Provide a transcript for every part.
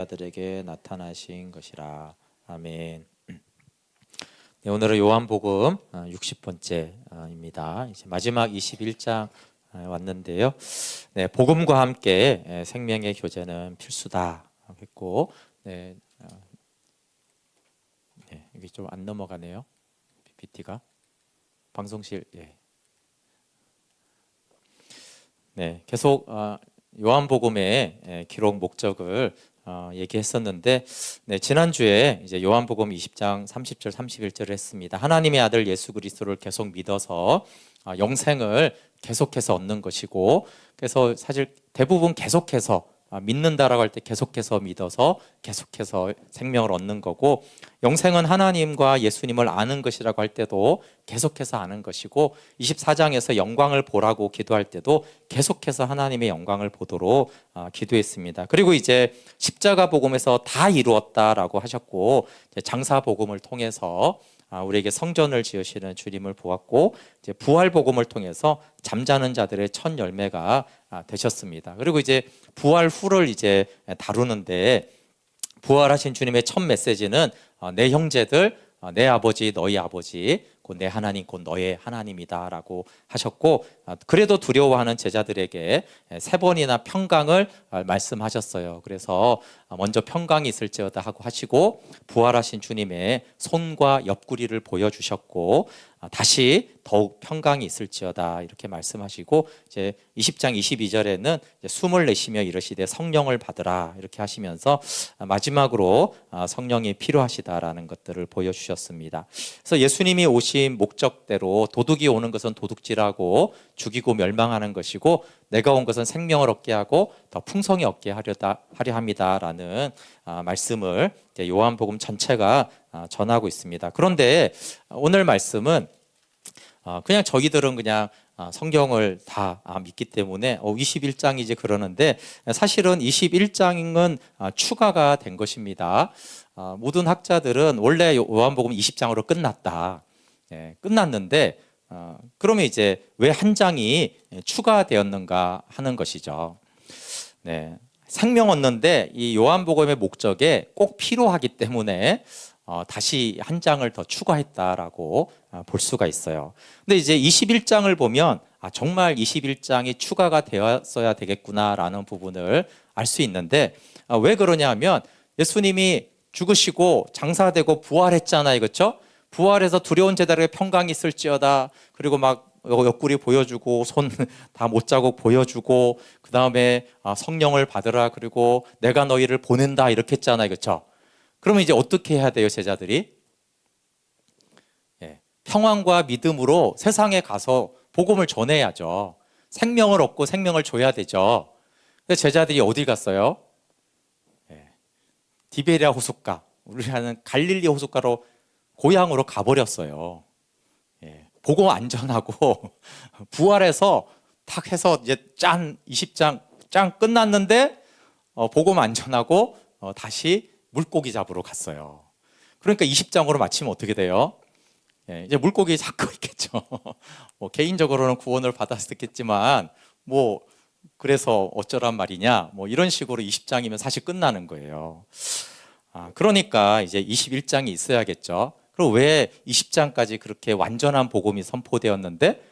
자들에게 나타나신 것이라. 아멘. 네, 오늘은 요한복음 60번째입니다. 이제 마지막 21장 왔는데요. 네, 복음과 함께 생명의 교제는 필수다 했고, 네, 여기 좀 안 넘어가네요. PPT가 방송실. 네, 계속 요한복음의 기록 목적을 얘기했었는데, 네, 지난주에 이제 요한복음 20장 30절 31절을 했습니다. 하나님의 아들 예수 그리스도를 계속 믿어서 영생을 계속해서 얻는 것이고, 그래서 사실 대부분 계속해서 믿는다라고 할 때 계속해서 믿어서 계속해서 생명을 얻는 거고, 영생은 하나님과 예수님을 아는 것이라고 할 때도 계속해서 아는 것이고, 24장에서 영광을 보라고 기도할 때도 계속해서 하나님의 영광을 보도록 기도했습니다. 그리고 이제 십자가 복음에서 다 이루었다라고 하셨고, 장사 복음을 통해서 우리에게 성전을 지으시는 주님을 보았고, 이제 부활 복음을 통해서 잠자는 자들의 첫 열매가 되셨습니다. 그리고 이제 부활 후를 이제 다루는데, 부활하신 주님의 첫 메시지는 내 형제들, 내 아버지, 너희 아버지, 곧 내 하나님, 곧 너의 하나님이다라고 하셨고, 그래도 두려워하는 제자들에게 3번이나 평강을 말씀하셨어요. 그래서 먼저 평강이 있을지어다 하고 하시고, 부활하신 주님의 손과 옆구리를 보여주셨고, 다시 더욱 평강이 있을지어다 이렇게 말씀하시고, 이제 20장 22절에는 숨을 내쉬며 이르시되 성령을 받으라 이렇게 하시면서 마지막으로 성령이 필요하시다라는 것들을 보여주셨습니다. 그래서 예수님이 오신 목적대로 도둑이 오는 것은 도둑질하고 죽이고 멸망하는 것이고, 내가 온 것은 생명을 얻게 하고 더 풍성히 얻게 하려 합니다라는 말씀을 요한복음 전체가 전하고 있습니다. 그런데 오늘 말씀은 그냥 저희들은 그냥 성경을 다 믿기 때문에 21장이지 그러는데, 사실은 21장은 추가가 된 것입니다. 모든 학자들은 원래 요한복음 20장으로 끝났다. 끝났는데 그러면 이제 왜 한 장이 추가되었는가 하는 것이죠. 네, 생명 얻는데 이 요한복음의 목적에 꼭 필요하기 때문에 다시 한 장을 더 추가했다라고 볼 수가 있어요. 근데 이제 21장을 보면 정말 21장이 추가가 되었어야 되겠구나라는 부분을 알 수 있는데, 왜 그러냐 하면 예수님이 죽으시고 장사되고 부활했잖아요. 그렇죠? 부활해서 두려운 제자들에게 평강이 있을지어다. 그리고 막 옆구리 보여주고 손 다 못자국 보여주고, 그 다음에 성령을 받으라, 그리고 내가 너희를 보낸다 이렇게 했잖아요. 그렇죠? 그러면 이제 어떻게 해야 돼요, 제자들이? 평안과 믿음으로 세상에 가서 복음을 전해야죠. 생명을 얻고 생명을 줘야 되죠. 근데 제자들이 어디 갔어요? 디베리아 호숫가, 우리가 하는 갈릴리 호숫가로 고향으로 가버렸어요. 복음 안전하고 부활해서 탁 해서 이제 짠 20장 짠 끝났는데 복음 안전하고 다시 물고기 잡으러 갔어요. 그러니까 20장으로 마치면 어떻게 돼요? 이제 물고기 잡고 있겠죠. 개인적으로는 구원을 받았겠지만 그래서 어쩌란 말이냐, 이런 식으로 20장이면 사실 끝나는 거예요. 그러니까 이제 21장이 있어야겠죠. 그럼 왜 20장까지 그렇게 완전한 복음이 선포되었는데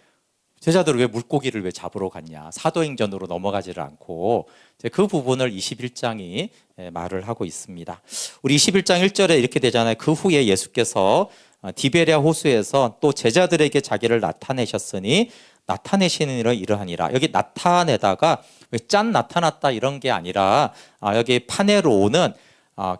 제자들은 왜 물고기를 왜 잡으러 갔냐, 사도행전으로 넘어가지를 않고, 그 부분을 21장이 말을 하고 있습니다. 우리 21장 1절에 이렇게 되잖아요. 그 후에 예수께서 디베랴 호수에서 또 제자들에게 자기를 나타내셨으니 나타내시는 일은 이러하니라. 여기 나타내다가 왜 짠 나타났다 이런 게 아니라, 여기 파네로는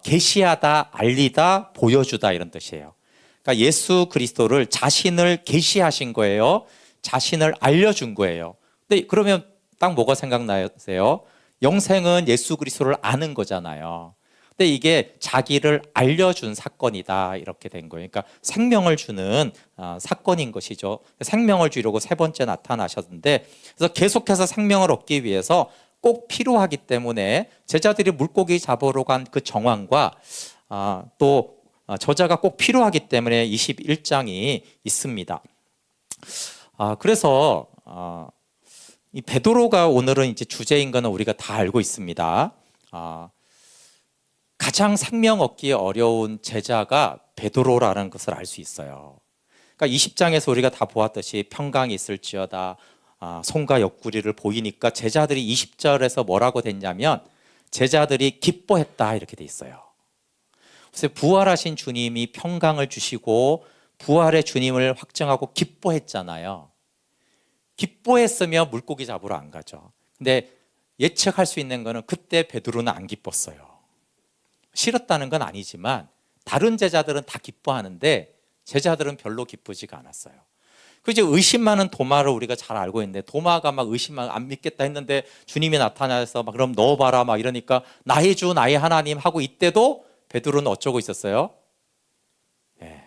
계시하다, 알리다, 보여주다 이런 뜻이에요. 그러니까 예수 그리스도를, 자신을 계시하신 거예요. 자신을 알려준 거예요. 근데 그러면 딱 뭐가 생각나세요? 영생은 예수 그리스도를 아는 거잖아요. 근데 이게 자기를 알려준 사건이다 이렇게 된 거예요. 그러니까 생명을 주는 사건인 것이죠. 생명을 주려고 3번째 나타나셨는데, 그래서 계속해서 생명을 얻기 위해서 꼭 필요하기 때문에 제자들이 물고기 잡으러 간 그 정황과 또 저자가 꼭 필요하기 때문에 21장이 있습니다. 그래서 이 베드로가 오늘은 이제 주제인 거는 우리가 다 알고 있습니다. 가장 생명 얻기 어려운 제자가 베드로라는 것을 알 수 있어요. 그러니까 20장에서 우리가 다 보았듯이 평강이 있을지어다 손과 옆구리를 보이니까 제자들이 20절에서 뭐라고 됐냐면 제자들이 기뻐했다 이렇게 돼 있어요. 그래서 부활하신 주님이 평강을 주시고 부활의 주님을 확정하고 기뻐했잖아요. 기뻐했으면 물고기 잡으러 안 가죠. 근데 예측할 수 있는 거는 그때 베드로는 안 기뻤어요. 싫었다는 건 아니지만 다른 제자들은 다 기뻐하는데 제자들은 별로 기쁘지가 않았어요. 그 이제 의심 많은 도마를 우리가 잘 알고 있는데 도마가 막 의심만 안 믿겠다 했는데 주님이 나타나서 막 그럼 넣어봐라 막 이러니까 나의 주 나의 하나님 하고 이때도 베드로는 어쩌고 있었어요?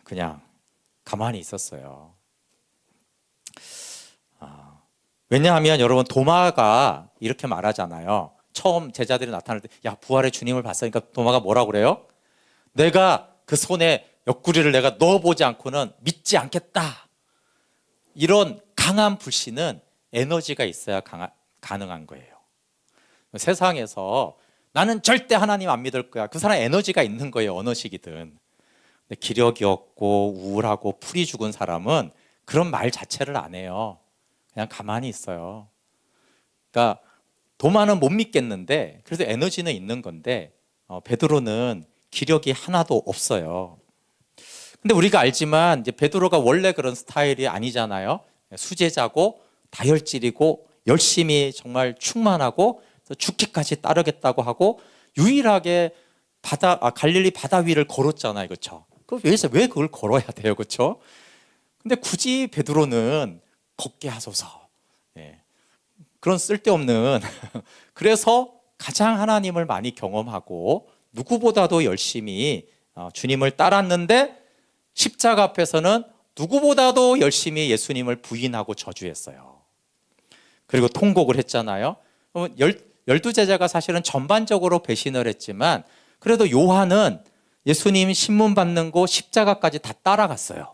그냥 가만히 있었어요. 왜냐하면 여러분 도마가 이렇게 말하잖아요. 처음 제자들이 나타날 때 야 부활의 주님을 봤으니까 도마가 뭐라고 그래요? 내가 그 손에 옆구리를 내가 넣어보지 않고는 믿지 않겠다. 이런 강한 불신은 에너지가 있어야 가능한 거예요. 세상에서 나는 절대 하나님 안 믿을 거야. 그 사람 에너지가 있는 거예요. 어느 시기든. 근데 기력이 없고 우울하고 풀이 죽은 사람은 그런 말 자체를 안 해요. 그냥 가만히 있어요. 그러니까 도마는 못 믿겠는데 그래서 에너지는 있는 건데 베드로는 기력이 하나도 없어요. 근데 우리가 알지만 이제 베드로가 원래 그런 스타일이 아니잖아요. 수제자고 다혈질이고 열심히 정말 충만하고 죽기까지 따르겠다고 하고 유일하게 갈릴리 바다 위를 걸었잖아요. 그렇죠? 왜 그걸 걸어야 돼요? 그렇죠? 근데 굳이 베드로는 걷게 하소서. 그런 쓸데없는 그래서 가장 하나님을 많이 경험하고 누구보다도 열심히 주님을 따랐는데 십자가 앞에서는 누구보다도 열심히 예수님을 부인하고 저주했어요. 그리고 통곡을 했잖아요. 12제자가 사실은 전반적으로 배신을 했지만 그래도 요한은 예수님 신문 받는 곳 십자가까지 다 따라갔어요.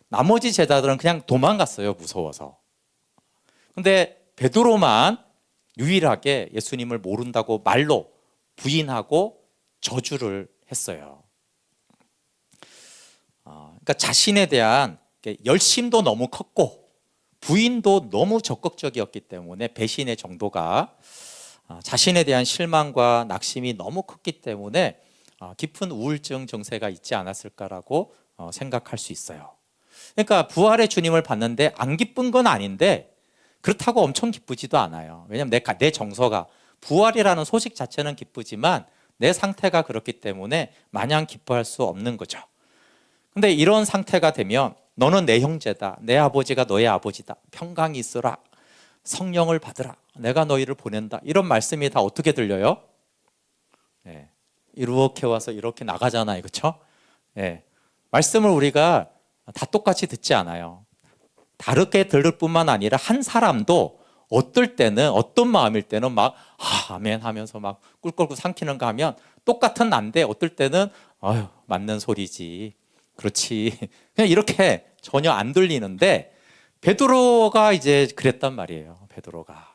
나머지 제자들은 그냥 도망갔어요. 무서워서. 근데 베드로만 유일하게 예수님을 모른다고 말로 부인하고 저주를 했어요. 그러니까 자신에 대한 열심도 너무 컸고 부인도 너무 적극적이었기 때문에 배신의 정도가 자신에 대한 실망과 낙심이 너무 컸기 때문에 깊은 우울증 증세가 있지 않았을까라고 생각할 수 있어요. 그러니까 부활의 주님을 봤는데 안 기쁜 건 아닌데 그렇다고 엄청 기쁘지도 않아요. 왜냐하면 내 정서가 부활이라는 소식 자체는 기쁘지만 내 상태가 그렇기 때문에 마냥 기뻐할 수 없는 거죠. 근데 이런 상태가 되면 너는 내 형제다. 내 아버지가 너의 아버지다. 평강이 있으라. 성령을 받으라. 내가 너희를 보낸다. 이런 말씀이 다 어떻게 들려요? 이렇게 와서 이렇게 나가잖아요. 그렇죠? 말씀을 우리가 다 똑같이 듣지 않아요. 다르게 들을 뿐만 아니라 한 사람도 어떨 때는 어떤 마음일 때는 막 아멘 하면서 막 꿀꿀꿀 삼키는가 하면 똑같은 난데 어떨 때는 아유 맞는 소리지 그렇지 그냥 이렇게 전혀 안 들리는데 베드로가 이제 그랬단 말이에요. 베드로가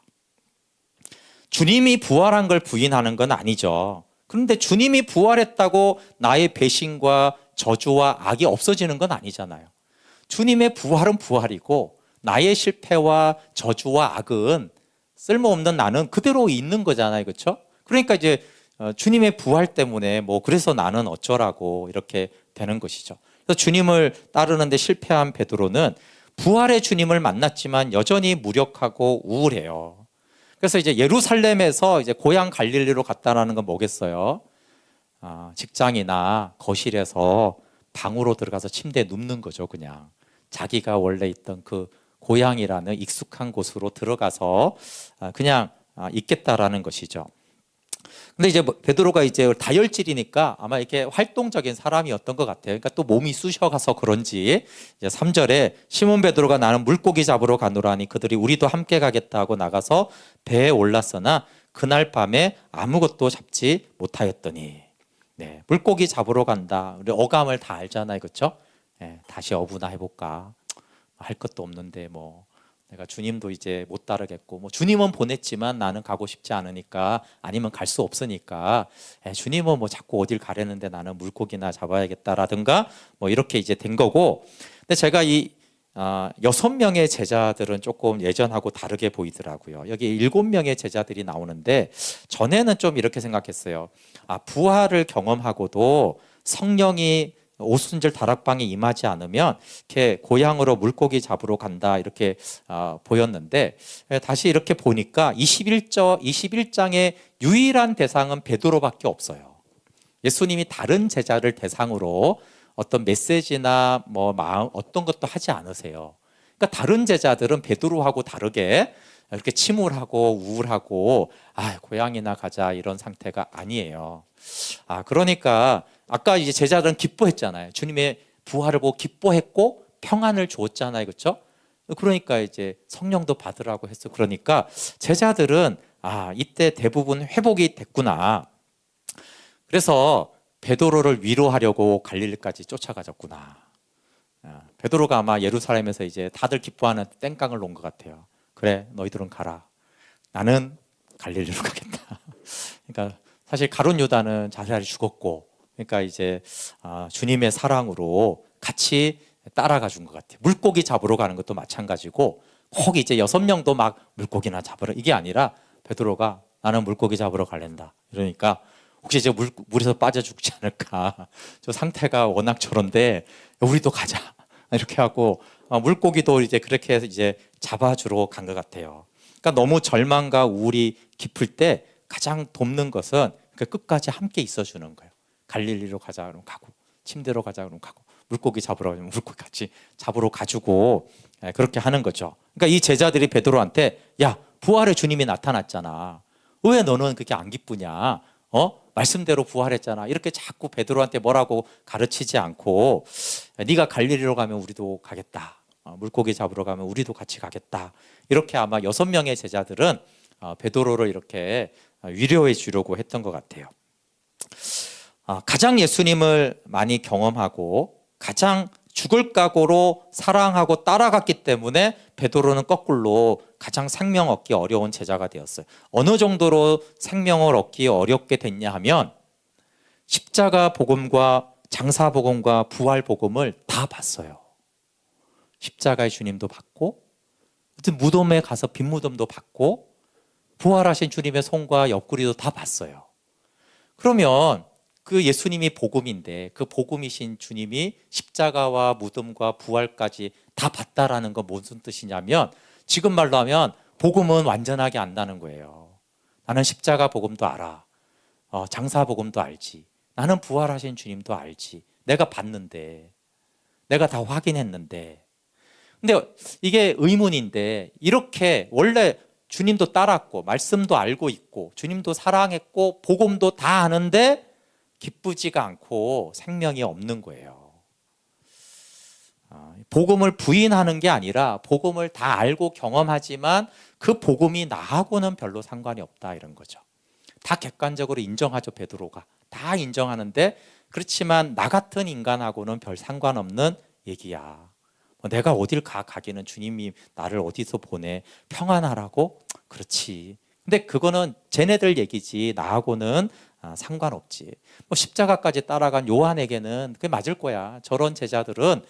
주님이 부활한 걸 부인하는 건 아니죠. 그런데 주님이 부활했다고 나의 배신과 저주와 악이 없어지는 건 아니잖아요. 주님의 부활은 부활이고 나의 실패와 저주와 악은 쓸모없는 나는 그대로 있는 거잖아요. 그렇죠? 그러니까 이제 주님의 부활 때문에 뭐 그래서 나는 어쩌라고 이렇게 되는 것이죠. 그래서 주님을 따르는데 실패한 베드로는 부활의 주님을 만났지만 여전히 무력하고 우울해요. 그래서 이제 예루살렘에서 이제 고향 갈릴리로 갔다라는 건 뭐겠어요? 직장이나 거실에서 방으로 들어가서 침대에 눕는 거죠. 그냥 자기가 원래 있던 그 고향이라는 익숙한 곳으로 들어가서 그냥 있겠다라는 것이죠. 근데 이제 베드로가 이제 다혈질이니까 아마 이렇게 활동적인 사람이었던 것 같아요. 그러니까 또 몸이 쑤셔가서 그런지 이제 3절에 시몬 베드로가 나는 물고기 잡으러 가노라니 그들이 우리도 함께 가겠다 하고 나가서 배에 올랐으나 그날 밤에 아무것도 잡지 못하였더니 물고기 잡으러 간다. 우리 어감을 다 알잖아요. 그렇죠? 다시 어부나 해볼까? 할 것도 없는데 뭐 내가 주님도 이제 못 따르겠고, 뭐 주님은 보냈지만 나는 가고 싶지 않으니까, 아니면 갈 수 없으니까, 주님은 뭐 자꾸 어딜 가려는데 나는 물고기나 잡아야겠다라든가 뭐 이렇게 이제 된 거고. 근데 제가 이 6명의 제자들은 조금 예전하고 다르게 보이더라고요. 여기 7명의 제자들이 나오는데, 전에는 좀 이렇게 생각했어요. 부활을 경험하고도 성령이 오순절 다락방에 임하지 않으면 이렇게 고향으로 물고기 잡으러 간다, 이렇게 보였는데, 다시 이렇게 보니까 21장의 유일한 대상은 베드로밖에 없어요. 예수님이 다른 제자를 대상으로 어떤 메시지나 뭐 마음 어떤 것도 하지 않으세요. 그러니까 다른 제자들은 베드로하고 다르게 이렇게 침울하고 우울하고 고향이나 가자 이런 상태가 아니에요. 그러니까 아까 이제 제자들은 기뻐했잖아요. 주님의 부활을 보고 기뻐했고 평안을 주었잖아요, 그렇죠? 그러니까 이제 성령도 받으라고 했어. 그러니까 제자들은 이때 대부분 회복이 됐구나. 그래서 베드로를 위로하려고 갈릴리까지 쫓아가졌구나. 베드로가 아마 예루살렘에서 이제 다들 기뻐하는 땡깡을 놓은 것 같아요. 그래, 너희들은 가라. 나는 갈릴리로 가겠다. 그러니까 사실 가룟 유다는 자살이 죽었고, 그러니까 이제 주님의 사랑으로 같이 따라가 준 것 같아요. 물고기 잡으러 가는 것도 마찬가지고, 꼭 이제 6명도 막 물고기나 잡으러, 이게 아니라 베드로가 나는 물고기 잡으러 갈랜다. 이러니까 혹시 이제 물에서 빠져 죽지 않을까. 저 상태가 워낙 저런데 우리도 가자. 이렇게 하고 물고기도 이제 그렇게 해서 이제 잡아주러 간 것 같아요. 그러니까 너무 절망과 우울이 깊을 때 가장 돕는 것은 그 끝까지 함께 있어주는 거예요. 갈릴리로 가자 그러면 가고, 침대로 가자 그러면 가고, 물고기 잡으러 가면 물고기 같이 잡으러 가지고 그렇게 하는 거죠. 그러니까 이 제자들이 베드로한테 야, 부활의 주님이 나타났잖아. 왜 너는 그렇게 안 기쁘냐? 말씀대로 부활했잖아. 이렇게 자꾸 베드로한테 뭐라고 가르치지 않고 네가 갈릴리로 가면 우리도 가겠다. 물고기 잡으러 가면 우리도 같이 가겠다. 이렇게 아마 6명의 제자들은 베드로를 이렇게 위로해 주려고 했던 것 같아요. 가장 예수님을 많이 경험하고 가장 죽을 각오로 사랑하고 따라갔기 때문에 베드로는 거꾸로 가장 생명 얻기 어려운 제자가 되었어요. 어느 정도로 생명을 얻기 어렵게 됐냐 하면 십자가 복음과 장사 복음과 부활 복음을 다 봤어요. 십자가의 주님도 봤고, 무덤에 가서 빈무덤도 봤고, 부활하신 주님의 손과 옆구리도 다 봤어요. 그러면 그 예수님이 복음인데 그 복음이신 주님이 십자가와 무덤과 부활까지 다 봤다라는 건 무슨 뜻이냐면, 지금 말로 하면 복음은 완전하게 안다는 거예요. 나는 십자가 복음도 알아. 장사 복음도 알지. 나는 부활하신 주님도 알지. 내가 봤는데, 내가 다 확인했는데. 근데 이게 의문인데, 이렇게 원래 주님도 따랐고 말씀도 알고 있고 주님도 사랑했고 복음도 다 아는데 기쁘지가 않고 생명이 없는 거예요. 복음을 부인하는 게 아니라 복음을 다 알고 경험하지만 그 복음이 나하고는 별로 상관이 없다, 이런 거죠. 다 객관적으로 인정하죠. 베드로가 다 인정하는데, 그렇지만 나 같은 인간하고는 별 상관없는 얘기야. 내가 어딜 가기는 주님이 나를 어디서 보내, 평안하라고? 그렇지. 근데 그거는 쟤네들 얘기지 나하고는 상관없지. 십자가까지 따라간 요한에게는 그게 맞을 거야. 저런 제자들은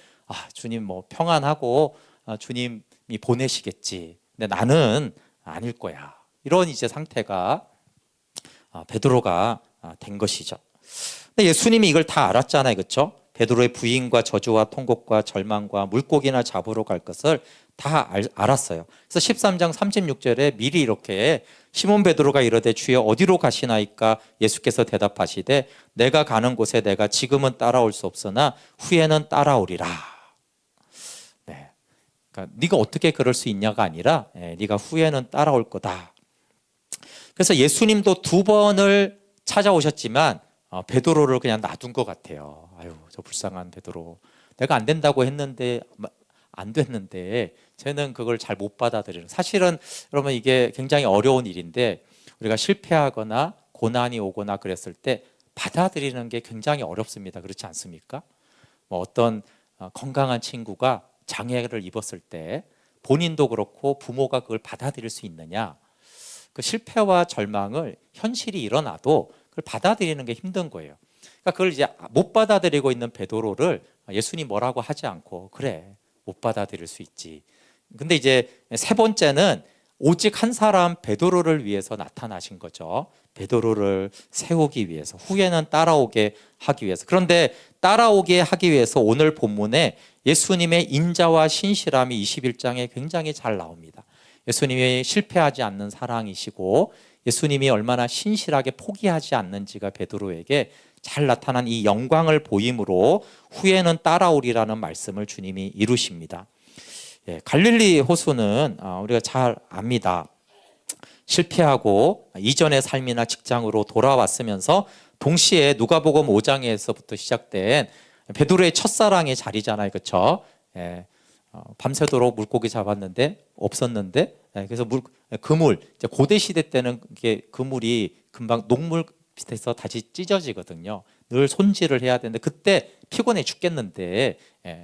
주님 뭐 평안하고 주님이 보내시겠지. 근데 나는 아닐 거야. 이런 이제 상태가 베드로가 된 것이죠. 근데 예수님이 이걸 다 알았잖아요, 그렇죠? 베드로의 부인과 저주와 통곡과 절망과 물고기나 잡으러 갈 것을 다 알았어요. 그래서 13장 36절에 미리 이렇게 시몬 베드로가 이르되 주여 어디로 가시나이까? 예수께서 대답하시되 내가 가는 곳에 내가 지금은 따라올 수 없으나 후에는 따라오리라. 네. 그러니까 네가 어떻게 그럴 수 있냐가 아니라 네가 후에는 따라올 거다. 그래서 예수님도 2번을 찾아오셨지만 베드로를 그냥 놔둔 것 같아요. 아유, 저 불쌍한 베드로. 내가 안 된다고 했는데 안 됐는데 쟤는 그걸 잘 못 받아들이는. 사실은 여러분 이게 굉장히 어려운 일인데, 우리가 실패하거나 고난이 오거나 그랬을 때 받아들이는 게 굉장히 어렵습니다. 그렇지 않습니까? 어떤 건강한 친구가 장애를 입었을 때 본인도 그렇고 부모가 그걸 받아들일 수 있느냐? 그 실패와 절망을 현실이 일어나도 그걸 받아들이는 게 힘든 거예요. 그러니까 그걸 이제 못 받아들이고 있는 베드로를 예수님 뭐라고 하지 않고 그래, 못 받아들일 수 있지. 근데 이제 세 번째는 오직 한 사람 베드로를 위해서 나타나신 거죠. 베드로를 세우기 위해서, 후에는 따라오게 하기 위해서. 그런데 따라오게 하기 위해서 오늘 본문에 예수님의 인자와 신실함이 21장에 굉장히 잘 나옵니다. 예수님이 실패하지 않는 사랑이시고 예수님이 얼마나 신실하게 포기하지 않는지가 베드로에게 잘 나타난 이 영광을 보임으로 후에는 따라오리라는 말씀을 주님이 이루십니다. 갈릴리 호수는 우리가 잘 압니다. 실패하고 이전의 삶이나 직장으로 돌아왔으면서 동시에 누가복음 5장에서부터 시작된 베드로의 첫사랑의 자리잖아요, 그렇죠? 밤새도록 물고기 잡았는데 없었는데, 그래서 그물, 고대 시대 때는 이게 그물이 금방 녹물 비슷해서 다시 찢어지거든요. 늘 손질을 해야 되는데 그때 피곤해 죽겠는데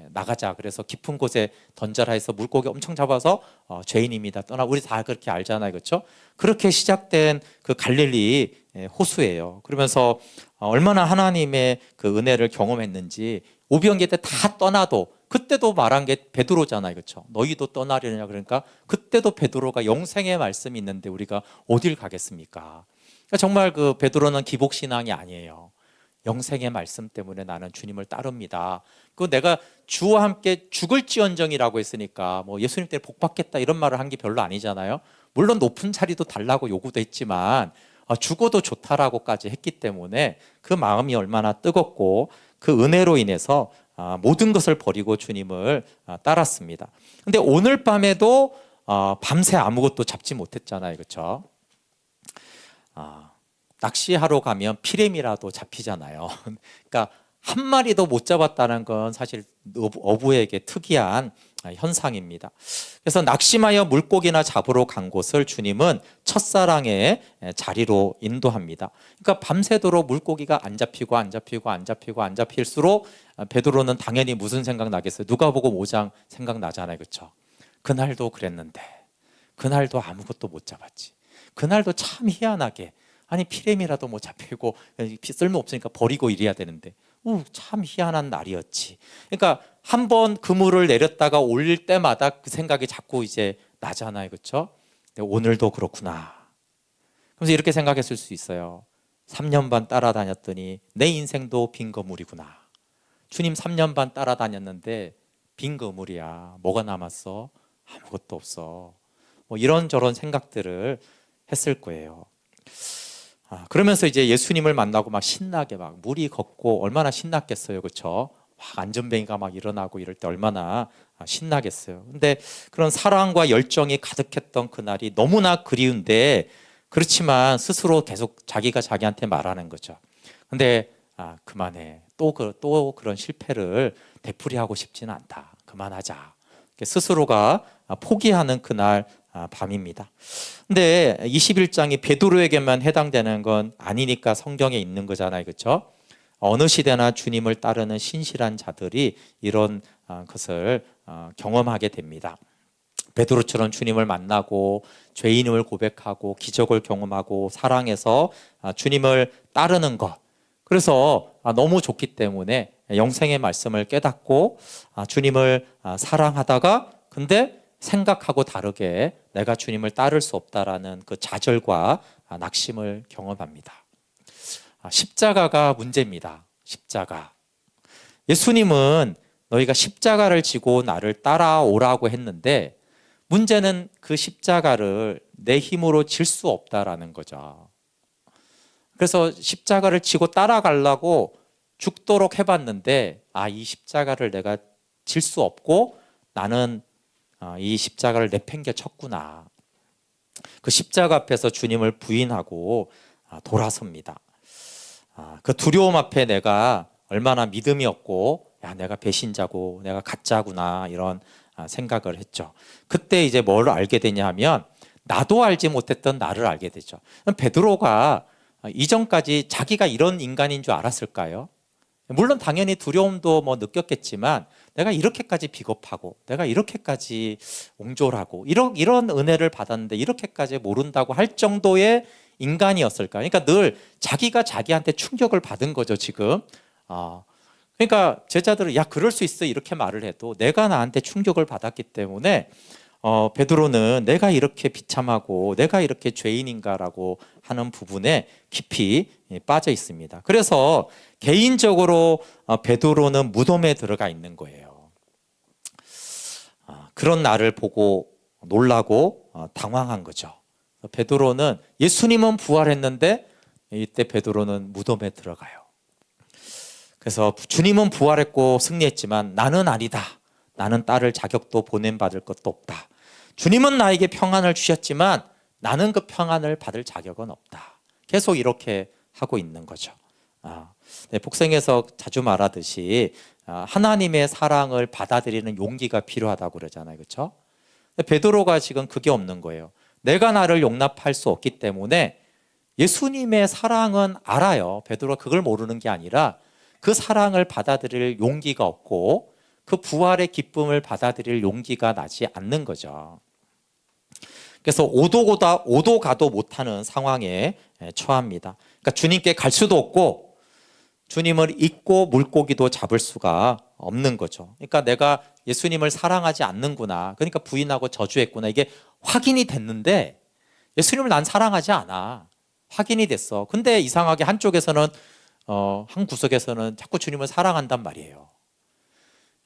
나가자, 그래서 깊은 곳에 던져라 해서 물고기 엄청 잡아서 죄인입니다, 떠나. 우리 다 그렇게 알잖아요, 그렇죠? 그렇게 시작된 그 갈릴리 호수예요. 그러면서 얼마나 하나님의 그 은혜를 경험했는지 오병이어 때 다 떠나도 그때도 말한 게 베드로잖아요, 그렇죠? 너희도 떠나려냐. 그러니까 그때도 베드로가 영생의 말씀이 있는데 우리가 어딜 가겠습니까? 그러니까 정말 그 베드로는 기복신앙이 아니에요. 영생의 말씀 때문에 나는 주님을 따릅니다. 그 내가 주와 함께 죽을지언정이라고 했으니까 뭐 예수님 때문에 복 받겠다 이런 말을 한 게 별로 아니잖아요. 물론 높은 자리도 달라고 요구도 했지만 죽어도 좋다라고까지 했기 때문에 그 마음이 얼마나 뜨겁고 그 은혜로 인해서 모든 것을 버리고 주님을 따랐습니다. 근데 오늘 밤에도 밤새 아무것도 잡지 못했잖아요, 그렇죠? 낚시하러 가면 피레미라도 잡히잖아요. 그러니까 한 마리도 못 잡았다는 건 사실 어부에게 특이한 현상입니다. 그래서 낙심하여 물고기나 잡으러 간 곳을 주님은 첫사랑의 자리로 인도합니다. 그러니까 밤새도록 물고기가 안 잡히고 안 잡히고 안 잡히고 안 잡힐수록 베드로는 당연히 무슨 생각 나겠어요? 누가복음 5장 생각나잖아요, 그렇죠? 그날도 그랬는데, 그날도 아무것도 못 잡았지. 그날도 참 희한하게, 아니 피레미라도 뭐 잡히고 쓸모없으니까 버리고 이래야 되는데 참 희한한 날이었지. 그러니까 한번 그물을 내렸다가 올릴 때마다 그 생각이 자꾸 이제 나잖아요, 그렇죠? 오늘도 그렇구나. 그래서 이렇게 생각했을 수 있어요. 3년 반 따라다녔더니 내 인생도 빈 거물이구나. 주님 3년 반 따라다녔는데 빈 거물이야. 뭐가 남았어? 아무것도 없어. 뭐 이런저런 생각들을 했을 거예요. 그러면서 이제 예수님을 만나고 막 신나게 막 물이 걷고 얼마나 신났겠어요, 그렇죠? 막 안전뱅이가 막 일어나고 이럴 때 얼마나 신나겠어요. 근데 그런 사랑과 열정이 가득했던 그날이 너무나 그리운데, 그렇지만 스스로 계속 자기가 자기한테 말하는 거죠. 근데 그만해. 또 그런 실패를 되풀이하고 싶지는 않다. 그만하자. 스스로가 포기하는 그날 밤입니다. 근데 21장이 베드로에게만 해당되는 건 아니니까 성경에 있는 거잖아요, 그렇죠? 어느 시대나 주님을 따르는 신실한 자들이 이런 것을 경험하게 됩니다. 베드로처럼 주님을 만나고 죄인임을 고백하고 기적을 경험하고 사랑해서 주님을 따르는 것, 그래서 너무 좋기 때문에 영생의 말씀을 깨닫고 주님을 사랑하다가 근데 생각하고 다르게 내가 주님을 따를 수 없다라는 그 좌절과 낙심을 경험합니다. 십자가가 문제입니다. 십자가. 예수님은 너희가 십자가를 지고 나를 따라오라고 했는데 문제는 그 십자가를 내 힘으로 질 수 없다라는 거죠. 그래서 십자가를 지고 따라가려고 죽도록 해봤는데 이 십자가를 내가 질 수 없고 나는 이 십자가를 내팽개 쳤구나. 그 십자가 앞에서 주님을 부인하고 돌아섭니다. 그 두려움 앞에 내가 얼마나 믿음이 없고 내가 배신자고 내가 가짜구나 이런 생각을 했죠. 그때 이제 뭘 알게 되냐 하면 나도 알지 못했던 나를 알게 되죠. 베드로가 이전까지 자기가 이런 인간인 줄 알았을까요? 물론 당연히 두려움도 뭐 느꼈겠지만 내가 이렇게까지 비겁하고 내가 이렇게까지 옹졸하고 이런 은혜를 받았는데 이렇게까지 모른다고 할 정도의 인간이었을까? 그러니까 늘 자기가 자기한테 충격을 받은 거죠, 지금. 그러니까 제자들은 야, 그럴 수 있어 이렇게 말을 해도 내가 나한테 충격을 받았기 때문에 베드로는 내가 이렇게 비참하고 내가 이렇게 죄인인가라고 하는 부분에 깊이 빠져 있습니다. 그래서 개인적으로 베드로는 무덤에 들어가 있는 거예요. 그런 나를 보고 놀라고 당황한 거죠. 베드로는 예수님은 부활했는데 이때 베드로는 무덤에 들어가요. 그래서 주님은 부활했고 승리했지만 나는 아니다. 나는 따를 자격도 보냄받을 것도 없다. 주님은 나에게 평안을 주셨지만 나는 그 평안을 받을 자격은 없다. 계속 이렇게 하고 있는 거죠. 복생에서 자주 말하듯이 하나님의 사랑을 받아들이는 용기가 필요하다고 그러잖아요. 그렇죠? 베드로가 지금 그게 없는 거예요. 내가 나를 용납할 수 없기 때문에 예수님의 사랑은 알아요. 베드로가 그걸 모르는 게 아니라 그 사랑을 받아들일 용기가 없고 그 부활의 기쁨을 받아들일 용기가 나지 않는 거죠. 그래서 오도 가도 못하는 상황에 처합니다. 그러니까 주님께 갈 수도 없고 주님을 잊고 물고기도 잡을 수가 없는 거죠. 그러니까 내가 예수님을 사랑하지 않는구나. 그러니까 부인하고 저주했구나. 이게 확인이 됐는데 예수님을 난 사랑하지 않아. 확인이 됐어. 근데 이상하게 한쪽에서는 한 구석에서는 자꾸 주님을 사랑한단 말이에요.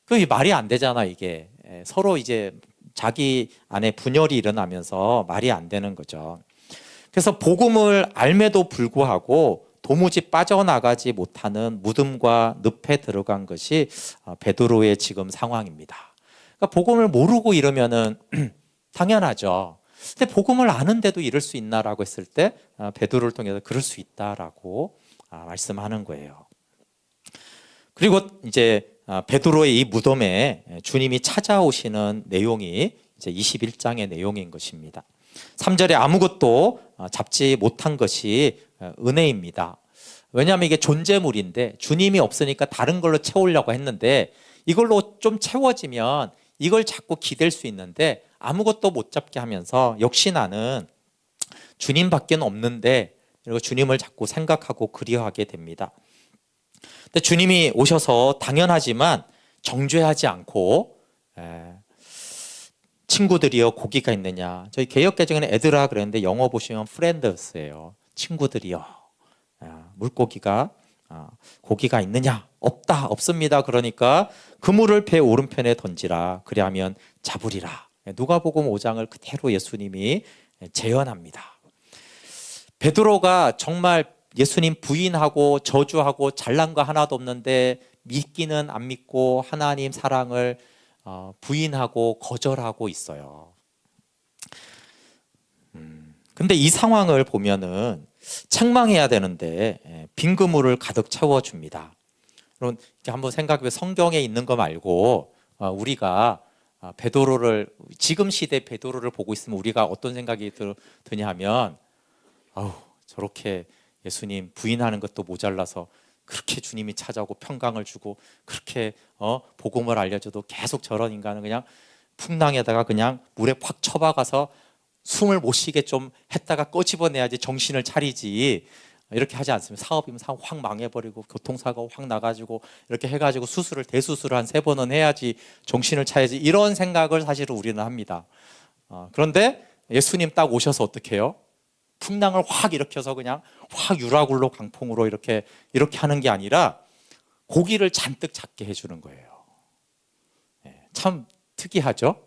그게 말이 안 되잖아. 이게 서로 이제 자기 안에 분열이 일어나면서 말이 안 되는 거죠. 그래서 복음을 알매도 불구하고 도무지 빠져나가지 못하는 무덤과 늪에 들어간 것이 베드로의 지금 상황입니다. 그러니까 복음을 모르고 이러면은 당연하죠. 근데 복음을 아는데도 이럴 수 있나라고 했을 때 베드로를 통해서 그럴 수 있다라고 말씀하는 거예요. 그리고 이제 베드로의 이 무덤에 주님이 찾아오시는 내용이 이제 21장의 내용인 것입니다. 3절에 아무것도 잡지 못한 것이 은혜입니다. 왜냐하면 이게 존재물인데 주님이 없으니까 다른 걸로 채우려고 했는데 이걸로 좀 채워지면 이걸 자꾸 기댈 수 있는데 아무것도 못 잡게 하면서 역시 나는 주님밖에 없는데 그리고 주님을 자꾸 생각하고 그리워하게 됩니다. 근데 주님이 오셔서 당연하지만 정죄하지 않고 친구들이여 고기가 있느냐. 저희 개역개정에는 애들아 그랬는데 영어 보시면 friends예요. 친구들이여 물고기가 고기가 있느냐. 없다 없습니다. 그러니까 그물을 배 오른편에 던지라. 그리하면 잡으리라. 누가복음 5장을 그대로 예수님이 재현합니다. 베드로가 정말 예수님 부인하고 저주하고 잘난 거 하나도 없는데 믿기는 안 믿고 하나님 사랑을 부인하고 거절하고 있어요. 근데 이 상황을 보면은 책망해야 되는데 빈 그물을 가득 채워줍니다. 여러분 한번 생각해 성경에 있는 거 말고 우리가 베드로를 지금 시대 베드로를 보고 있으면 우리가 어떤 생각이 드냐 하면 저렇게 예수님 부인하는 것도 모자라서 그렇게 주님이 찾아오고 평강을 주고 그렇게 복음을 알려줘도 계속 저런 인간은 그냥 풍랑에다가 그냥 물에 확 쳐박아서 숨을 못 쉬게 좀 했다가 꺼집어내야지 정신을 차리지 이렇게 하지 않습니다. 사업이면 사업 확 망해버리고 교통사고 확 나가지고 이렇게 해가지고 대수술을 한 3번은 해야지 정신을 차야지 이런 생각을 사실은 우리는 합니다. 그런데 예수님 딱 오셔서 어떻게 해요? 풍랑을 확 일으켜서 그냥 확 유라굴로 강풍으로 이렇게 하는 게 아니라 고기를 잔뜩 잡게 해주는 거예요. 참 특이하죠?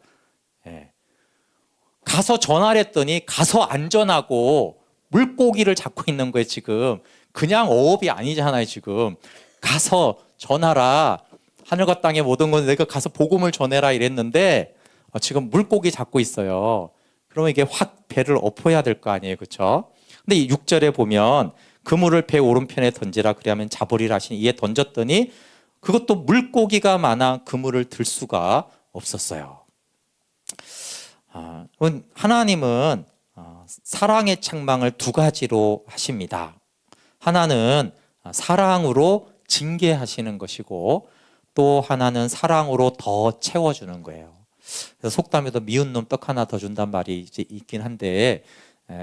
가서 전화를 했더니 가서 안전하고 물고기를 잡고 있는 거예요. 지금 그냥 어업이 아니잖아요. 지금 가서 전하라. 하늘과 땅의 모든 건 내가 가서 복음을 전해라 이랬는데 지금 물고기 잡고 있어요. 그러면 이게 확 배를 엎어야 될 거 아니에요. 그렇죠? 근데 이 6절에 보면 그물을 배 오른편에 던지라 그리하면 잡으리라 하시니 이에 던졌더니 그것도 물고기가 많아 그물을 들 수가 없었어요. 하나님은 사랑의 책망을 2가지로 하십니다. 하나는 사랑으로 징계하시는 것이고 또 하나는 사랑으로 더 채워주는 거예요. 그래서 속담에도 미운 놈 떡 하나 더 준단 말이 이제 있긴 한데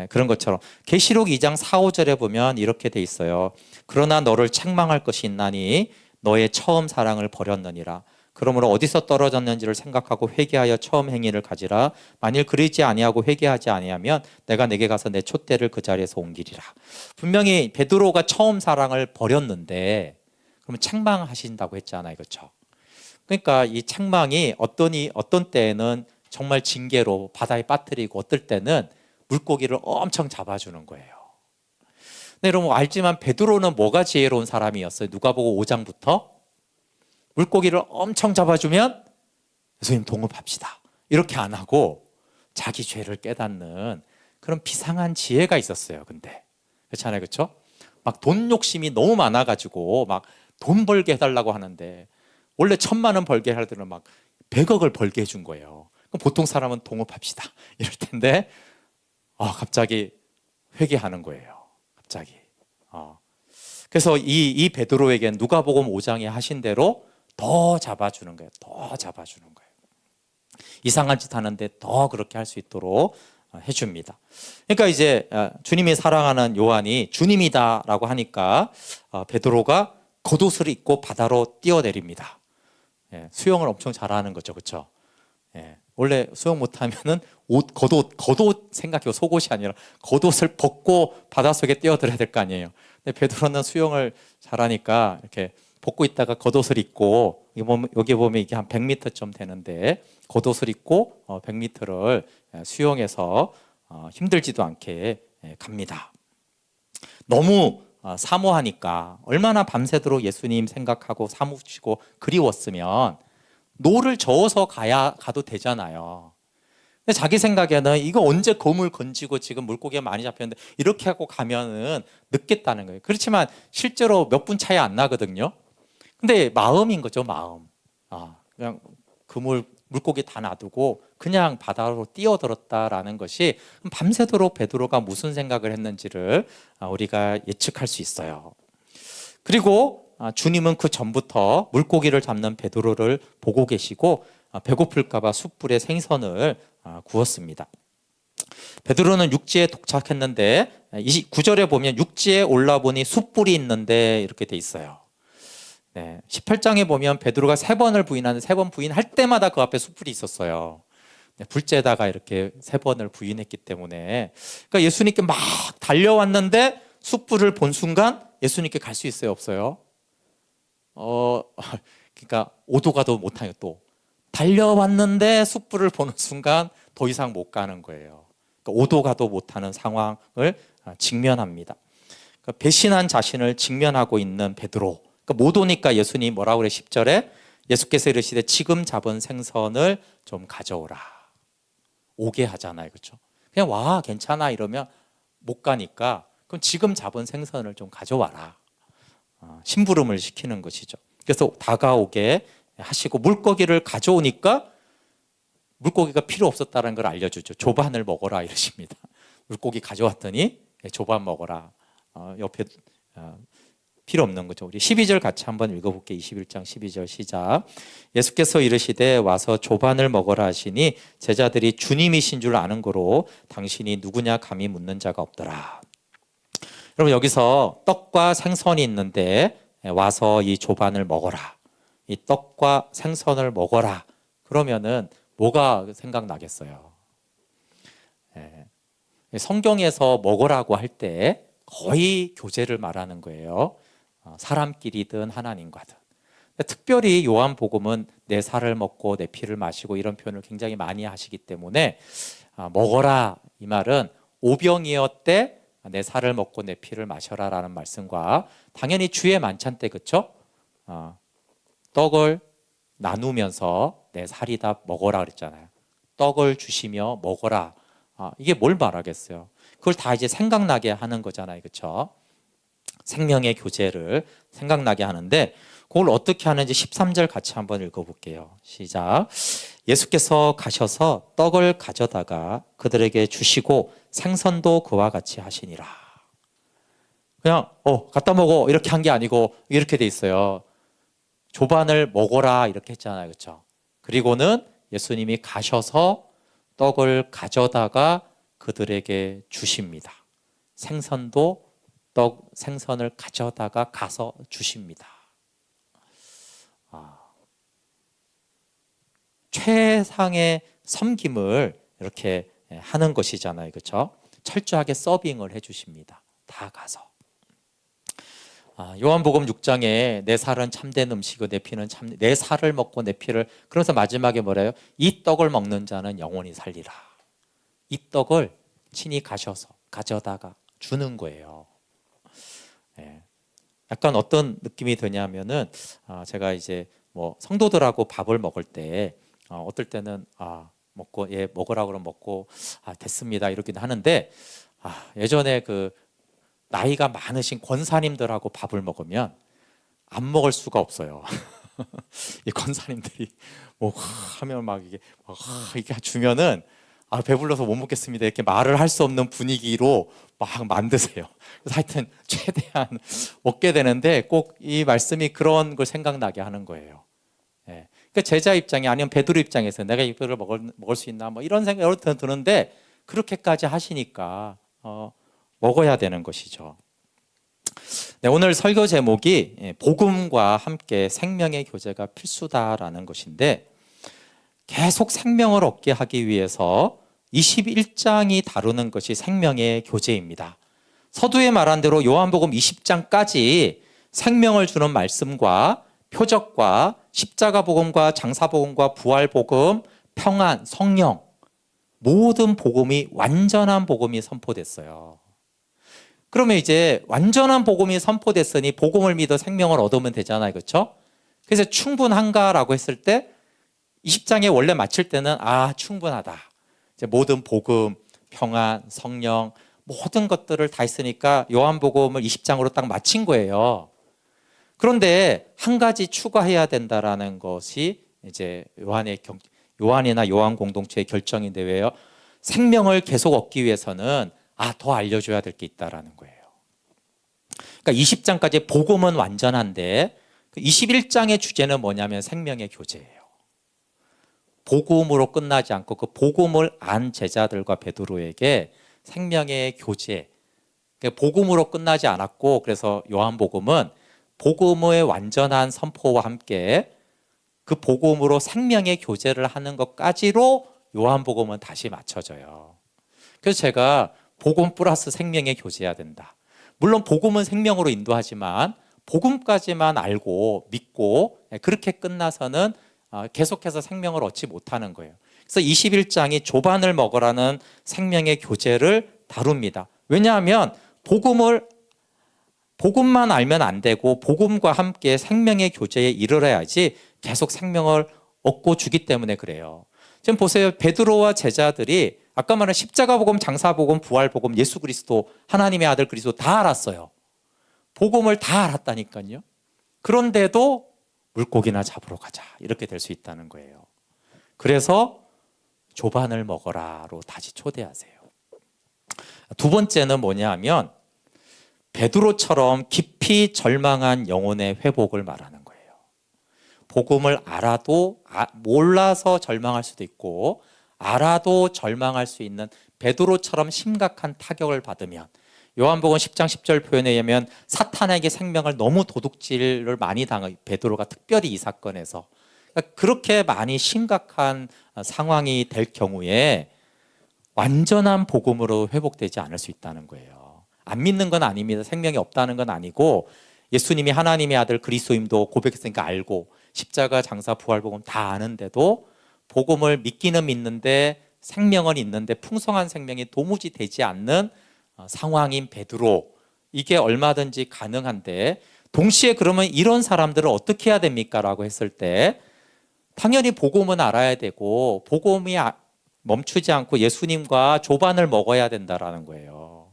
그런 것처럼 계시록 2장 4, 5절에 보면 이렇게 돼 있어요. 그러나 너를 책망할 것이 있나니 너의 처음 사랑을 버렸느니라. 그러므로 어디서 떨어졌는지를 생각하고 회개하여 처음 행위를 가지라. 만일 그러지 아니하고 회개하지 아니하면 내가 내게 가서 내 촛대를 그 자리에서 옮기리라. 분명히 베드로가 처음 사랑을 버렸는데 그러면 책망하신다고 했잖아요, 그렇죠? 그러니까 이 책망이 어떤 때에는 정말 징계로 바다에 빠뜨리고 어떨 때는 물고기를 엄청 잡아주는 거예요. 네, 여러분 알지만 베드로는 뭐가 지혜로운 사람이었어요? 누가복음 5장부터 물고기를 엄청 잡아주면 예수님 동업합시다 이렇게 안 하고 자기 죄를 깨닫는 그런 비상한 지혜가 있었어요. 근데 그렇잖아요, 그렇죠? 막 돈 욕심이 너무 많아가지고 막 돈 벌게 해달라고 하는데 원래 1,000만 원 벌게 하려면 막 100억을 벌게 해준 거예요. 그럼 보통 사람은 동업합시다 이럴 텐데 갑자기 회개하는 거예요. 갑자기. 그래서 이 베드로에겐 누가복음 5장에 하신 대로 더 잡아주는 거예요. 더 잡아주는 거예요. 이상한 짓 하는데 더 그렇게 할 수 있도록 해줍니다. 그러니까 이제 주님이 사랑하는 요한이 주님이다라고 하니까 베드로가 겉옷을 입고 바다로 뛰어내립니다. 수영을 엄청 잘하는 거죠, 그렇죠? 원래 수영 못하면은 겉옷 생각해요. 속옷이 아니라 겉옷을 벗고 바닷속에 뛰어들어야 될 거 아니에요. 근데 베드로는 수영을 잘하니까 이렇게 벗고 있다가 겉옷을 입고 여기 보면 이게 한 100m쯤 되는데 겉옷을 입고 100m를 수영해서 힘들지도 않게 갑니다. 너무 사모하니까 얼마나 밤새도록 예수님 생각하고 사무치고 그리웠으면 노를 저어서 가도 되잖아요. 근데 자기 생각에는 이거 언제 거물 건지고 지금 물고기가 많이 잡혔는데 이렇게 하고 가면은 늦겠다는 거예요. 그렇지만 실제로 몇 분 차이 안 나거든요. 근데 마음인 거죠, 마음. 그냥 물고기 다 놔두고 그냥 바다로 뛰어들었다라는 것이 밤새도록 베드로가 무슨 생각을 했는지를 우리가 예측할 수 있어요. 그리고 주님은 그 전부터 물고기를 잡는 베드로를 보고 계시고 배고플까 봐 숯불에 생선을 구웠습니다. 베드로는 육지에 도착했는데 9절에 보면 육지에 올라보니 숯불이 있는데 이렇게 돼 있어요. 18장에 보면 베드로가 3번을 부인하는데 3번 부인할 때마다 그 앞에 숯불이 있었어요. 불째다가 이렇게 3번을 부인했기 때문에 그러니까 예수님께 막 달려왔는데 숯불을 본 순간 예수님께 갈 수 있어요, 없어요? 그러니까 오도 가도 못하요. 또 달려왔는데 숯불을 보는 순간 더 이상 못 가는 거예요. 그러니까 오도 가도 못하는 상황을 직면합니다. 그러니까 배신한 자신을 직면하고 있는 베드로. 그러니까 못 오니까 예수님 뭐라고 그래? 10절에 예수께서 이르시되 지금 잡은 생선을 좀 가져오라. 오게 하잖아요, 그렇죠? 그냥 와 괜찮아 이러면 못 가니까 그럼 지금 잡은 생선을 좀 가져와라. 심부름을 시키는 것이죠. 그래서 다가오게 하시고 물고기를 가져오니까 물고기가 필요 없었다는 걸 알려주죠. 조반을 먹어라 이러십니다. 물고기 가져왔더니 조반 먹어라. 옆에 필요 없는 거죠. 우리 12절 같이 한번 읽어볼게요. 21장 12절 시작. 예수께서 이르시되 와서 조반을 먹어라 하시니 제자들이 주님이신 줄 아는 거로 당신이 누구냐 감히 묻는 자가 없더라. 여러분 여기서 떡과 생선이 있는데 와서 이 조반을 먹어라. 이 떡과 생선을 먹어라. 그러면은 뭐가 생각나겠어요? 성경에서 먹으라고 할 때 거의 교제를 말하는 거예요. 사람끼리든 하나님과든. 특별히 요한복음은 내 살을 먹고 내 피를 마시고 이런 표현을 굉장히 많이 하시기 때문에 먹어라 이 말은 오병이어 때 내 살을 먹고 내 피를 마셔라 라는 말씀과 당연히 주의 만찬 때 그렇죠? 떡을 나누면서 내 살이다 먹어라 그랬잖아요. 떡을 주시며 먹어라. 이게 뭘 말하겠어요? 그걸 다 이제 생각나게 하는 거잖아요, 그렇죠? 생명의 교제를 생각나게 하는데 그걸 어떻게 하는지 13절 같이 한번 읽어볼게요. 시작. 예수께서 가셔서 떡을 가져다가 그들에게 주시고 생선도 그와 같이 하시니라. 그냥 갖다 먹어 이렇게 한 게 아니고 이렇게 돼 있어요. 조반을 먹어라 이렇게 했잖아요. 그렇죠? 그리고는 예수님이 가셔서 떡을 가져다가 그들에게 주십니다. 생선도 생선을 가져다가 가서 주십니다. 최상의 섬김을 이렇게 하는 것이잖아요. 그렇죠? 철저하게 서빙을 해주십니다. 다 가서. 요한복음 6장에 내 살은 참된 음식이고 내 피는 내 살을 먹고 내 피를, 그래서 마지막에 뭐래요? 이 떡을 먹는 자는 영원히 살리라. 이 떡을 친히 가셔서 가져다가 주는 거예요. 약간 어떤 느낌이 드냐면은 제가 이제 뭐 성도들하고 밥을 먹을 때 어떨 때는 먹고 먹으라고 그러면 먹고 됐습니다 이러긴 하는데, 예전에 그 나이가 많으신 권사님들하고 밥을 먹으면 안 먹을 수가 없어요. 이 권사님들이 뭐 하면 막 이게 주면은 배불러서 못 먹겠습니다 이렇게 말을 할 수 없는 분위기로 막 만드세요. 그래서 하여튼 최대한 먹게 되는데 꼭 이 말씀이 그런 걸 생각나게 하는 거예요. 그러니까 제자 입장이, 아니면 베드로 입장에서 내가 이거를 먹을 수 있나 뭐 이런 생각이 드는데, 그렇게까지 하시니까 먹어야 되는 것이죠. 네, 오늘 설교 제목이 복음과 함께 생명의 교제가 필수다라는 것인데, 계속 생명을 얻게 하기 위해서 21장이 다루는 것이 생명의 교제입니다. 서두에 말한 대로 요한복음 20장까지 생명을 주는 말씀과 표적과 십자가 복음과 장사 복음과 부활 복음, 평안, 성령, 모든 복음이, 완전한 복음이 선포됐어요. 그러면 이제 완전한 복음이 선포됐으니 복음을 믿어 생명을 얻으면 되잖아요. 그렇죠? 그래서 충분한가라고 했을 때 20장에 원래 마칠 때는 충분하다. 이제 모든 복음, 평안, 성령, 모든 것들을 다 했으니까 요한복음을 20장으로 딱 마친 거예요. 그런데 한 가지 추가해야 된다라는 것이 이제 요한이나 요한 공동체의 결정인데, 왜요? 생명을 계속 얻기 위해서는 더 알려줘야 될 게 있다라는 거예요. 그러니까 20장까지 복음은 완전한데 21장의 주제는 뭐냐면 생명의 교제예요. 복음으로 끝나지 않고 그 복음을 안 제자들과 베드로에게 생명의 교제, 복음으로 끝나지 않았고, 그래서 요한복음은 복음의 완전한 선포와 함께 그 복음으로 생명의 교제를 하는 것까지로 요한복음은 다시 맞춰져요. 그래서 제가 복음 플러스 생명의 교제해야 된다. 물론 복음은 생명으로 인도하지만 복음까지만 알고 믿고 그렇게 끝나서는 계속해서 생명을 얻지 못하는 거예요. 그래서 21장이 조반을 먹으라는 생명의 교제를 다룹니다. 왜냐하면 복음만 알면 안 되고 복음과 함께 생명의 교제에 이르러야지 계속 생명을 얻고 주기 때문에 그래요. 지금 보세요. 베드로와 제자들이 아까 말한 십자가 복음, 장사 복음, 부활 복음, 예수 그리스도, 하나님의 아들 그리스도 다 알았어요. 복음을 다 알았다니까요. 그런데도 물고기나 잡으러 가자 이렇게 될 수 있다는 거예요. 그래서 조반을 먹어라로 다시 초대하세요. 두 번째는 뭐냐 하면 베드로처럼 깊이 절망한 영혼의 회복을 말하는 거예요. 복음을 알아도 몰라서 절망할 수도 있고, 알아도 절망할 수 있는 베드로처럼 심각한 타격을 받으면, 요한복음 10장 10절 표현에 의하면 사탄에게 생명을 너무 도둑질을 많이 당한 베드로가, 특별히 이 사건에서 그렇게 많이 심각한 상황이 될 경우에 완전한 복음으로 회복되지 않을 수 있다는 거예요. 안 믿는 건 아닙니다. 생명이 없다는 건 아니고, 예수님이 하나님의 아들 그리스도임도 고백했으니까 알고, 십자가, 장사, 부활, 복음 다 아는데도 복음을 믿기는 믿는데 생명은 있는데 풍성한 생명이 도무지 되지 않는 상황인 베드로, 이게 얼마든지 가능한데, 동시에 그러면 이런 사람들을 어떻게 해야 됩니까? 라고 했을 때 당연히 복음은 알아야 되고 복음이 멈추지 않고 예수님과 조반을 먹어야 된다라는 거예요.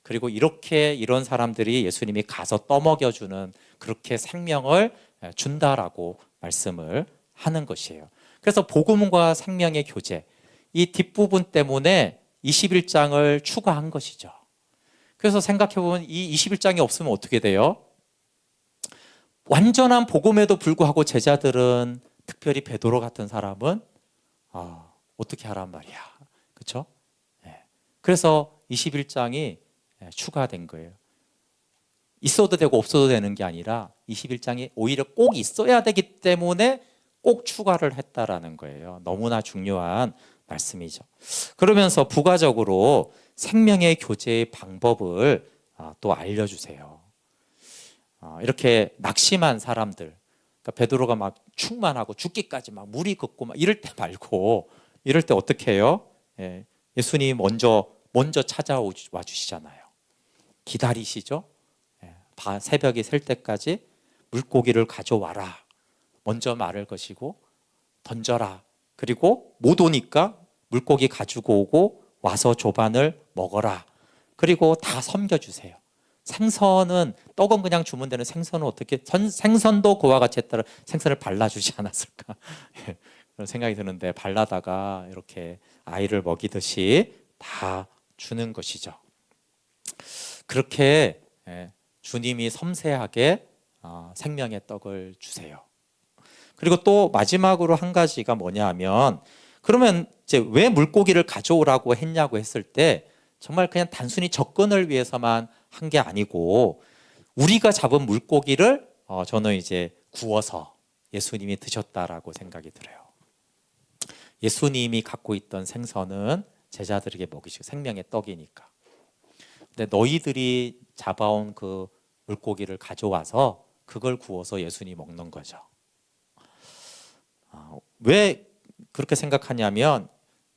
그리고 이런 사람들이 예수님이 가서 떠먹여주는, 그렇게 생명을 준다라고 말씀을 하는 것이에요. 그래서 복음과 생명의 교제, 이 뒷부분 때문에 21장을 추가한 것이죠. 그래서 생각해 보면 이 21장이 없으면 어떻게 돼요? 완전한 복음에도 불구하고 제자들은, 특별히 베드로 같은 사람은 어떻게 하란 말이야, 그렇죠? 그래서 21장이 추가된 거예요. 있어도 되고 없어도 되는 게 아니라 21장이 오히려 꼭 있어야 되기 때문에 꼭 추가를 했다라는 거예요. 너무나 중요한 말씀이죠. 그러면서 부가적으로 생명의 교제의 방법을 또 알려주세요. 이렇게 낙심한 사람들, 그러니까 베드로가 막 충만하고 죽기까지 막 물이 긋고 막 이럴 때 말고, 이럴 때 어떻게 해요? 예수님이 먼저 찾아와 주시잖아요. 기다리시죠? 새벽이 셀 때까지 물고기를 가져와라. 먼저 말을 거시고 던져라. 그리고 못 오니까 물고기 가지고 오고 와서 조반을 먹어라. 그리고 다 섬겨주세요. 생선은, 떡은 그냥 주면 되는 생선은 어떻게, 생선도 그와 같이 했다라 생선을 발라주지 않았을까 그런 생각이 드는데, 발라다가 이렇게 아이를 먹이듯이 다 주는 것이죠. 그렇게 주님이 섬세하게 생명의 떡을 주세요. 그리고 또 마지막으로 한 가지가 뭐냐 하면, 그러면 이제 왜 물고기를 가져오라고 했냐고 했을 때, 정말 그냥 단순히 접근을 위해서만 한 게 아니고, 우리가 잡은 물고기를 저는 이제 구워서 예수님이 드셨다라고 생각이 들어요. 예수님이 갖고 있던 생선은 제자들에게 먹이시고 생명의 떡이니까. 근데 너희들이 잡아온 그 물고기를 가져와서 그걸 구워서 예수님이 먹는 거죠. 왜 그렇게 생각하냐면,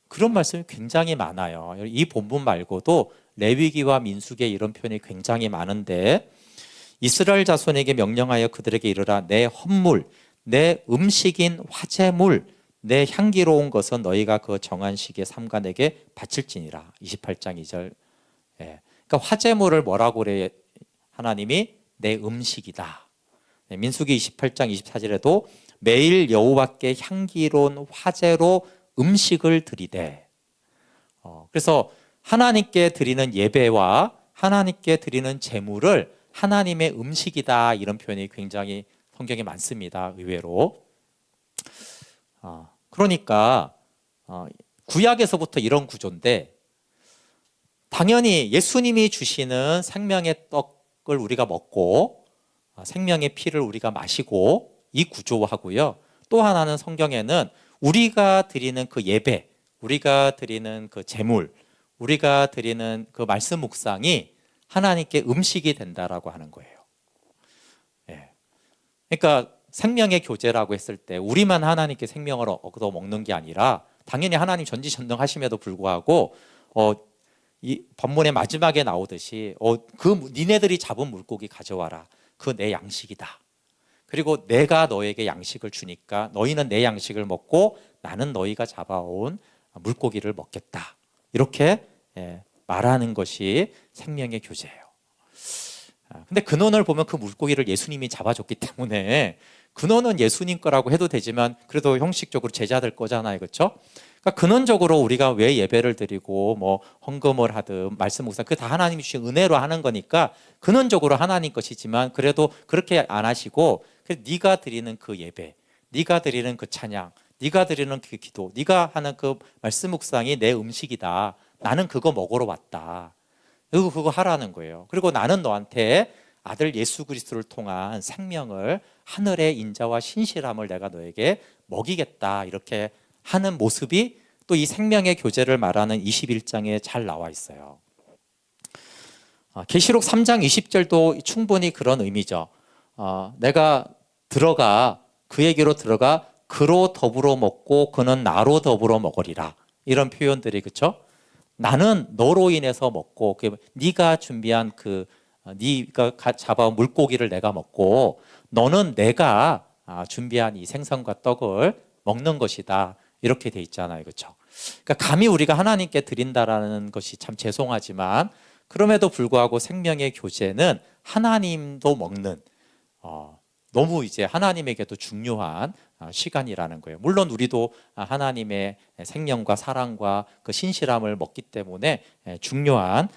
그런 말씀이 굉장히 많아요. 이 본문 말고도 레위기와 민수기에 이런 표현이 굉장히 많은데, 이스라엘 자손에게 명령하여 그들에게 이르라. 내 헌물, 내 음식인 화제물, 내 향기로운 것은 너희가 그 정한 시기에 삼가 내게 바칠지니라. 28장 2절. 그러니까 화제물을 뭐라고 그래? 하나님이 내 음식이다. 민수기 28장 24절에도 매일 여호와께 향기로운 화제로 음식을 드리되. 그래서 하나님께 드리는 예배와 하나님께 드리는 제물을 하나님의 음식이다, 이런 표현이 굉장히 성경에 많습니다. 의외로. 그러니까 구약에서부터 이런 구조인데, 당연히 예수님이 주시는 생명의 떡을 우리가 먹고 생명의 피를 우리가 마시고, 이 구조하고요. 또 하나는 성경에는 우리가 드리는 그 예배, 우리가 드리는 그 제물, 우리가 드리는 그 말씀 묵상이 하나님께 음식이 된다라고 하는 거예요. 그러니까 생명의 교제라고 했을 때 우리만 하나님께 생명을 얻어 먹는 게 아니라, 당연히 하나님 전지전능하심에도 불구하고 이 본문의 마지막에 나오듯이 그 니네들이 잡은 물고기 가져와라. 그 내 양식이다. 그리고 내가 너에게 양식을 주니까 너희는 내 양식을 먹고 나는 너희가 잡아온 물고기를 먹겠다. 이렇게 말하는 것이 생명의 교제예요. 근데 근원을 보면 그 물고기를 예수님이 잡아줬기 때문에 근원은 예수님 거라고 해도 되지만, 그래도 형식적으로 제자들 거잖아요, 그렇죠? 그러니까 근원적으로 우리가 왜 예배를 드리고 뭐 헌금을 하든 말씀 묵상, 그 다 하나님이 주신 은혜로 하는 거니까 근원적으로 하나님 것이지만, 그래도 그렇게 안 하시고, 네가 드리는 그 예배, 네가 드리는 그 찬양, 네가 드리는 그 기도, 네가 하는 그 말씀 묵상이 내 음식이다. 나는 그거 먹으러 왔다. 그거 하라는 거예요. 그리고 나는 너한테 아들 예수 그리스도를 통한 생명을, 하늘의 인자와 신실함을 내가 너에게 먹이겠다. 이렇게 하는 모습이 또 이 생명의 교제를 말하는 21장에 잘 나와 있어요. 계시록 3장 20절도 충분히 그런 의미죠. 내가 그에게로 들어가 그로 더불어 먹고 그는 나로 더불어 먹으리라. 이런 표현들이, 그렇죠? 나는 너로 인해서 먹고, 네가 준비한 네가 잡아온 물고기를 내가 먹고, 너는 내가 준비한 이 생선과 떡을 먹는 것이다. 이렇게 돼 있잖아요, 그렇죠? 그러니까 감히 우리가 하나님께 드린다라는 것이 참 죄송하지만, 그럼에도 불구하고 생명의 교제는 하나님도 먹는, 너무 이제 하나님에게도 중요한 시간이라는 거예요. 물론 우리도 하나님의 생명과 사랑과 그 신실함을 먹기 때문에 중요한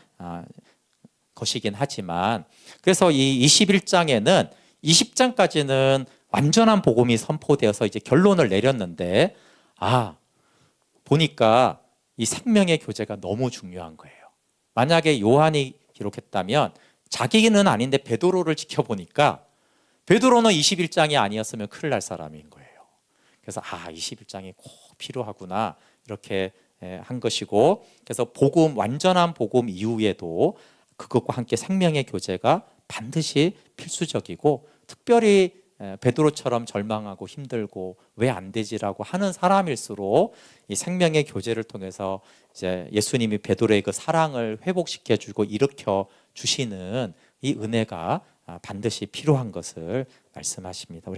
것이긴 하지만, 그래서 이 21장에는 20장까지는 완전한 복음이 선포되어서 이제 결론을 내렸는데, 보니까 이 생명의 교제가 너무 중요한 거예요. 만약에 요한이 기록했다면 자기는 아닌데 베드로를 지켜보니까 베드로는 21장이 아니었으면 큰일 날 사람인 거예요. 그래서 21장이 꼭 필요하구나 이렇게 한 것이고, 그래서 복음, 완전한 복음 이후에도 그것과 함께 생명의 교제가 반드시 필수적이고, 특별히 베드로처럼 절망하고 힘들고 왜 안 되지라고 하는 사람일수록 이 생명의 교제를 통해서 이제 예수님이 베드로의 그 사랑을 회복시켜 주고 일으켜 주시는 이 은혜가 반드시 필요한 것을 말씀하십니다.